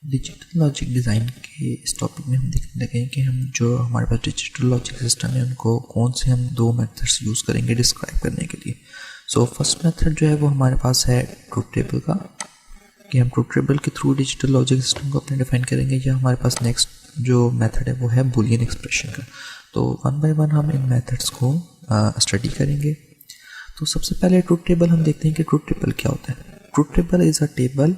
Digital logic design के इस topic में हम देखने लगे हैं कि हम जो हमारे पास डिजिटल लॉजिक सिस्टम है उनको कौन से हम दो मेथड्स यूज़ करेंगे डिस्क्राइब करने के लिए। सो फर्स्ट मेथड जो है वो हमारे पास है ट्रुथ टेबल का, कि हम ट्रुथ टेबल के थ्रू डिजिटल लॉजिक सिस्टम को अपने डिफाइन करेंगे। या हमारे पास नेक्स्ट जो मेथड है वो है बूलियन एक्सप्रेशन का। तो वन बाय वन हम इन मेथड्स को स्टडी करेंगे। तो सबसे पहले ट्रुथ टेबल हम देखते हैं कि ट्रुथ टेबल क्या होता है। Truth table is a table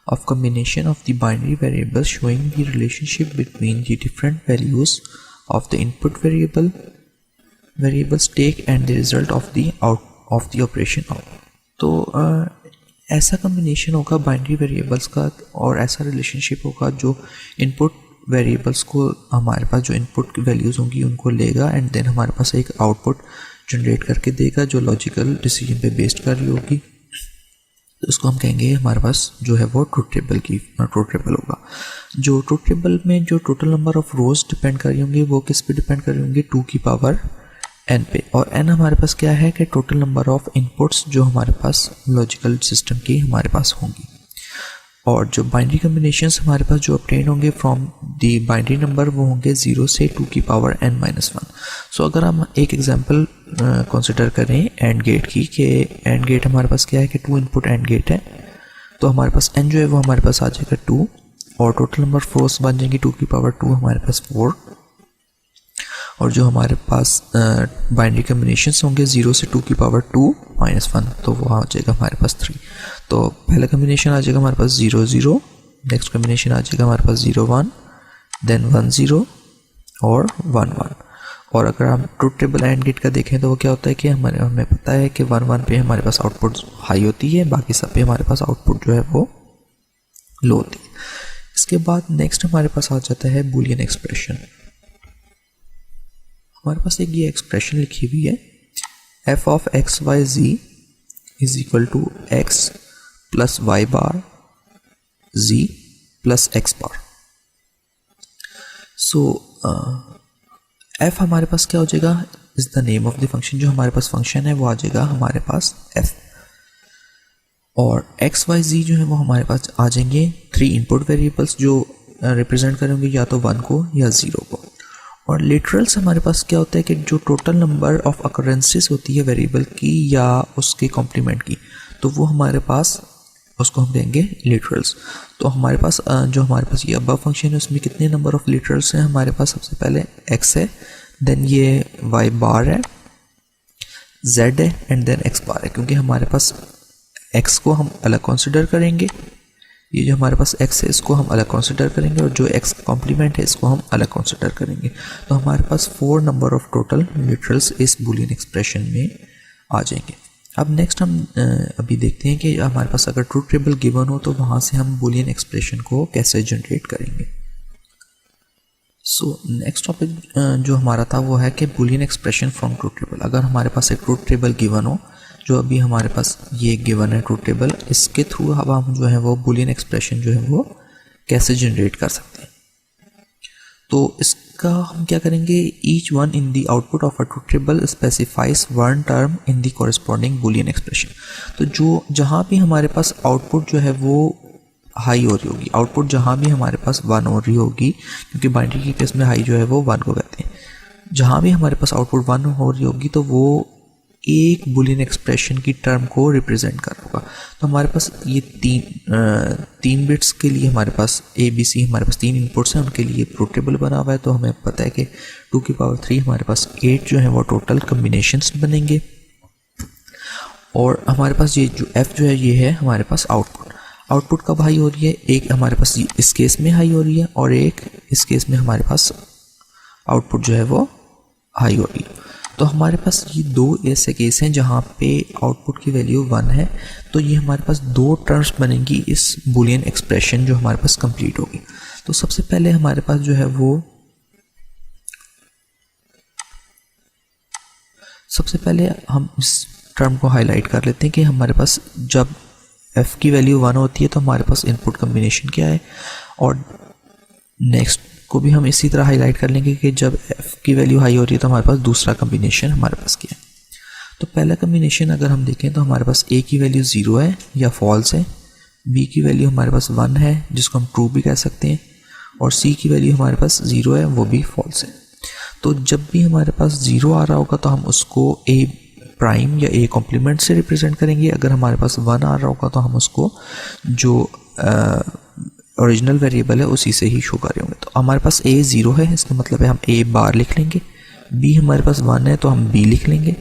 of combination of the binary variables showing the relationship between the different values of the input variables take and the result of the operation out। तो ऐसा combination होगा binary variables का और ऐसा relationship होगा जो input variables को हमारे पास जो इनपुट वैल्यूज़ होंगी उनको लेगा एंड देन हमारे पास एक आउटपुट जनरेट करके देगा जो लॉजिकल डिसीजन पे बेस्ड कर रही होगी। तो इसको हम कहेंगे हमारे पास जो है वो ट्रुथ टेबल होगा। जो ट्रुथ टेबल में जो total number of rose depend कर रही होंगी वो किस पे डिपेंड कर रही होंगी, 2 की पावर n पे। और n हमारे पास क्या है कि टोटल नंबर ऑफ इनपुट्स जो हमारे पास लॉजिकल सिस्टम की हमारे पास होंगी। और जो बाइनरी कम्बिनेशंस हमारे पास जो ऑब्टेन होंगे फ्रॉम दी बाइनरी नंबर वो होंगे 0 से 2 की पावर n-1। सो अगर हम एक एग्जांपल कंसिडर करें एंड गेट की, कि एंड गेट हमारे पास क्या है कि 2 इनपुट एंड गेट है, तो हमारे पास n जो है वो हमारे पास आ जाएगा 2 और टोटल नंबर फोर्स बन जाएंगी 2 की पावर 2 हमारे पास 4। और जो हमारे पास बाइनरी कम्बिनेशंस होंगे 0 से 2 की पावर 2-1, तो वो आ जाएगा हमारे पास 3। तो पहला कम्बिनेशन आ जाएगा हमारे पास 0 0, नेक्स्ट कम्बिनेशन आ जाएगा हमारे पास 0 1, देन 1 0 और 1 1। और अगर हम ट्रुथ टेबल एंड गेट का देखें तो वो क्या होता है कि हमें पता है कि 1 1 पे हमारे पास आउटपुट हाई होती है, बाकी सब पे हमारे पास आउटपुट जो है वो लो होती है। इसके बाद नेक्स्ट हमारे पास आ जाता है बूलियन एक्सप्रेशन। हमारे पास एक ये एक्सप्रेशन लिखी हुई है, f of x y g is equal to x plus y bar g plus x bar. So f हमारे पास क्या हो जाएगा, is the name of the function. जो हमारे पास फंक्शन है वो आ जाएगा हमारे पास f। और एक्स वाई जी जो है वो हमारे पास आ जाएंगे 3 इनपुट वेरिएबल्स जो रिप्रेजेंट करेंगे या तो 1 को या 0 को। और लिटरल्स हमारे पास क्या होता है कि जो टोटल नंबर ऑफ अकरेंसेस होती है वेरिएबल की या उसके कॉम्प्लीमेंट की, तो वो हमारे पास उसको हम कहेंगे लिटरल्स। तो हमारे पास जो हमारे पास ये अबव फंक्शन है उसमें कितने नंबर ऑफ लिटरल्स हैं हमारे पास, सबसे पहले x है, देन ये y बार है, z है एंड देन x बार है। क्योंकि हमारे पास x को हम अलग कंसिडर करेंगे, ये जो हमारे पास x है इसको हम अलग कंसिडर करेंगे और जो x कॉम्प्लीमेंट है इसको हम अलग कंसिडर करेंगे। तो हमारे पास 4 नंबर ऑफ टोटल लिटरल्स इस बूलियन एक्सप्रेशन में आ जाएंगे। अब नेक्स्ट हम अभी देखते हैं कि हमारे पास अगर ट्रुथ टेबल गिवन हो तो वहाँ से हम बूलियन एक्सप्रेशन को कैसे जनरेट करेंगे। सो नेक्स्ट टॉपिक जो हमारा था वो है कि Boolean expression from truth table. अगर हमारे पास एक ट्रुथ टेबल गिवन हो, जो अभी हमारे पास ये गिवन है ट्रुथ टेबल, इसके थ्रू अब हम जो है वो बूलियन एक्सप्रेशन जो है वो कैसे जनरेट कर सकते हैं। तो इसका हम क्या करेंगे, each one in the output of a truth table specifies one term in the corresponding Boolean expression. तो जो जहाँ भी हमारे पास आउटपुट जो है वो हाई हो रही होगी, आउटपुट जहाँ भी हमारे पास 1 हो रही होगी, क्योंकि बाइनरी के केस में हाई जो है वो 1 को कहते हैं, जहाँ भी हमारे पास आउटपुट 1 हो रही होगी तो वो एक बूलियन एक्सप्रेशन की टर्म को रिप्रेजेंट कर होगा। तो हमारे पास ये तीन बिट्स के लिए हमारे पास ABC हमारे पास 3 इनपुट्स हैं, उनके लिए ट्रुथ टेबल बना हुआ है। तो हमें पता है कि 2 की पावर 3 हमारे पास 8 जो है वो टोटल कम्बिनेशंस बनेंगे। और हमारे पास ये जो f जो है ये है हमारे पास आउटपुट कब हाई हो रही है, एक हमारे पास इस केस में हाई हो रही है और एक इस केस में हमारे पास आउटपुट जो है वो हाई हो रही है। तो हमारे पास ये 2 ऐसे केस हैं जहाँ पे आउटपुट की वैल्यू 1 है। तो ये हमारे पास 2 टर्म्स बनेंगी इस बूलियन एक्सप्रेशन जो हमारे पास कंप्लीट होगी। तो सबसे पहले हमारे पास जो है वो सबसे पहले हम इस टर्म को हाईलाइट कर लेते हैं कि हमारे पास जब f की वैल्यू 1 होती है तो हमारे पास इनपुट कम्बिनेशन क्या है। और नेक्स्ट को भी हम इसी तरह हाईलाइट कर लेंगे कि जब f की वैल्यू हाई हो रही है तो हमारे पास दूसरा कम्बिनेशन हमारे पास क्या है। तो पहला कम्बिनेशन अगर हम देखें तो हमारे पास a की वैल्यू 0 है या फॉल्स है, b की वैल्यू हमारे पास 1 है जिसको हम ट्रू भी कह सकते हैं, और c की वैल्यू हमारे पास 0 है, वो भी फॉल्स है। तो जब भी हमारे पास 0 आ रहा होगा तो हम उसको a प्राइम या a कॉम्प्लीमेंट से रिप्रेजेंट करेंगे। अगर हमारे पास 1 आ रहा होगा तो हम उसको जो ओरिजिनल वेरिएबल है उसी से ही शो कर रहे होंगे। तो हमारे पास a 0 है, इसका मतलब है हम a बार लिख लेंगे। b हमारे पास 1 है तो हम b लिख लेंगे।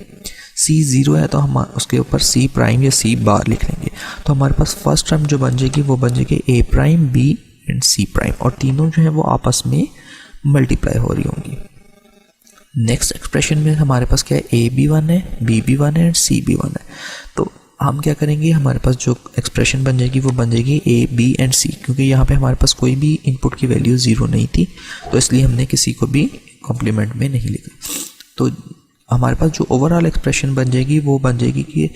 c 0 है तो हम उसके ऊपर c प्राइम या c बार लिख लेंगे। तो हमारे पास फर्स्ट टर्म जो बन जाएगी वो बन जाएगी a prime b and c prime, और तीनों जो है वो आपस में मल्टीप्लाई हो रही होंगी। नेक्स्ट एक्सप्रेशन में हमारे पास क्या है, a भी 1 है, b भी 1 है, c भी 1 है। तो हम क्या करेंगे, हमारे पास जो एक्सप्रेशन बन जाएगी वो बन जाएगी a b एंड c, क्योंकि यहाँ पे हमारे पास कोई भी इनपुट की वैल्यू 0 नहीं थी, तो इसलिए हमने किसी को भी कॉम्प्लीमेंट में नहीं लिखा। तो हमारे पास जो ओवरऑल एक्सप्रेशन बन जाएगी वो बन जाएगी कि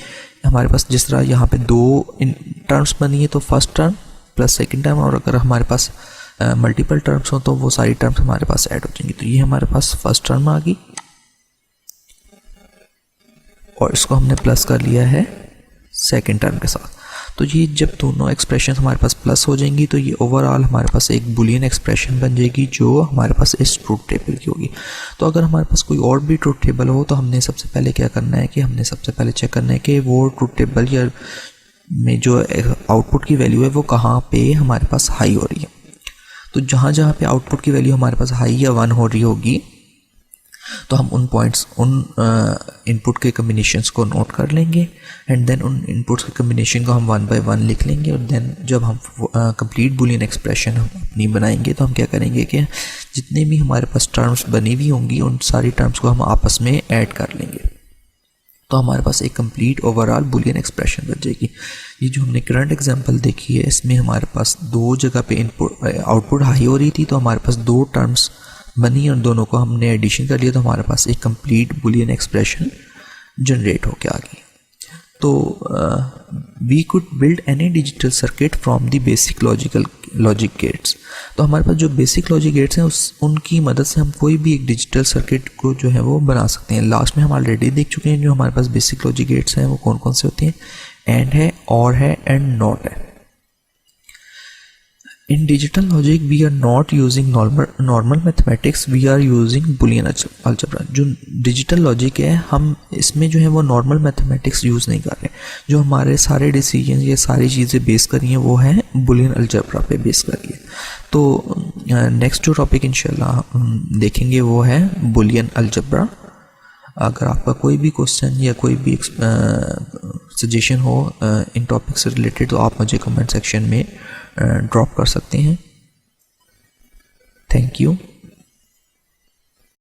हमारे पास जिस तरह यहाँ पे दो टर्म्स बनी है, तो first term plus second term, और अगर हमारे पास मल्टीपल टर्म्स हो तो वो सारी टर्म्स हमारे पास ऐड हो जाएंगी। तो ये हमारे पास फर्स्ट टर्म आ गई और इसको हमने प्लस कर लिया है सेकेंड टर्म के साथ। तो ये जब दोनों एक्सप्रेशन हमारे पास प्लस हो जाएंगी तो ये ओवरऑल हमारे पास एक बुलियन एक्सप्रेशन बन जाएगी जो हमारे पास इस ट्रूथ टेबल की होगी। तो अगर हमारे पास कोई और भी ट्रूथ टेबल हो तो हमने सबसे पहले क्या करना है कि हमने सबसे पहले चेक करना है कि वो ट्रूथ टेबल या में जो आउटपुट की वैल्यू है वो कहाँ पे हमारे पास हाई हो रही है। तो जहाँ जहाँ पे आउटपुट की वैल्यू हमारे पास हाई या 1 हो रही होगी तो हम उन पॉइंट्स उन इनपुट के कम्बिनेशंस को नोट कर लेंगे, एंड देन उन इनपुट्स के कम्बिनेशन को हम 1 बाय 1 लिख लेंगे। और देन जब हम कंप्लीट बुलियन एक्सप्रेशन हम अपनी बनाएंगे तो हम क्या करेंगे कि जितने भी हमारे पास टर्म्स बनी हुई होंगी उन सारी टर्म्स को हम आपस में ऐड कर लेंगे, तो हमारे पास एक कंप्लीट ओवरऑल बुलियन एक्सप्रेशन बन जाएगी। ये जो हमने करंट एग्जांपल देखी है इसमें हमारे पास दो जगह पे इनपुट आउटपुट हाई हो रही थी, तो हमारे पास दो टर्म्स बनी और दोनों को हमने एडिशन कर लिया, तो हमारे पास एक कंप्लीट बुलियन एक्सप्रेशन जनरेट होकर आ गई। तो we could build any digital circuit from the basic logic gates. तो हमारे पास जो बेसिक लॉजिक गेट्स हैं उनकी मदद से हम कोई भी एक डिजिटल सर्किट को जो है वो बना सकते हैं। लास्ट में हम ऑलरेडी देख चुके हैं जो हमारे पास बेसिक लॉजिक गेट्स हैं वो कौन कौन से होते हैं, एंड है, और है, एंड नॉट है। In digital logic, we are not using normal mathematics, we are using Boolean algebra। जो डिजिटल लॉजिक है हम इसमें जो है वो नॉर्मल मैथमेटिक्स यूज़ नहीं कर रहे। जो हमारे सारे डिसीजन ये सारी चीज़ें बेस कर रही हैं वो है Boolean algebra पे बेस कर रही है। तो नेक्स्ट जो टॉपिक इंशाल्लाह देखेंगे वो है Boolean algebra। अगर आपका कोई भी क्वेश्चन या कोई भी सजेशन हो इन टॉपिक से रिलेटेड तो आप मुझे कमेंट सेक्शन में ड्रॉप कर सकते हैं। Thank you.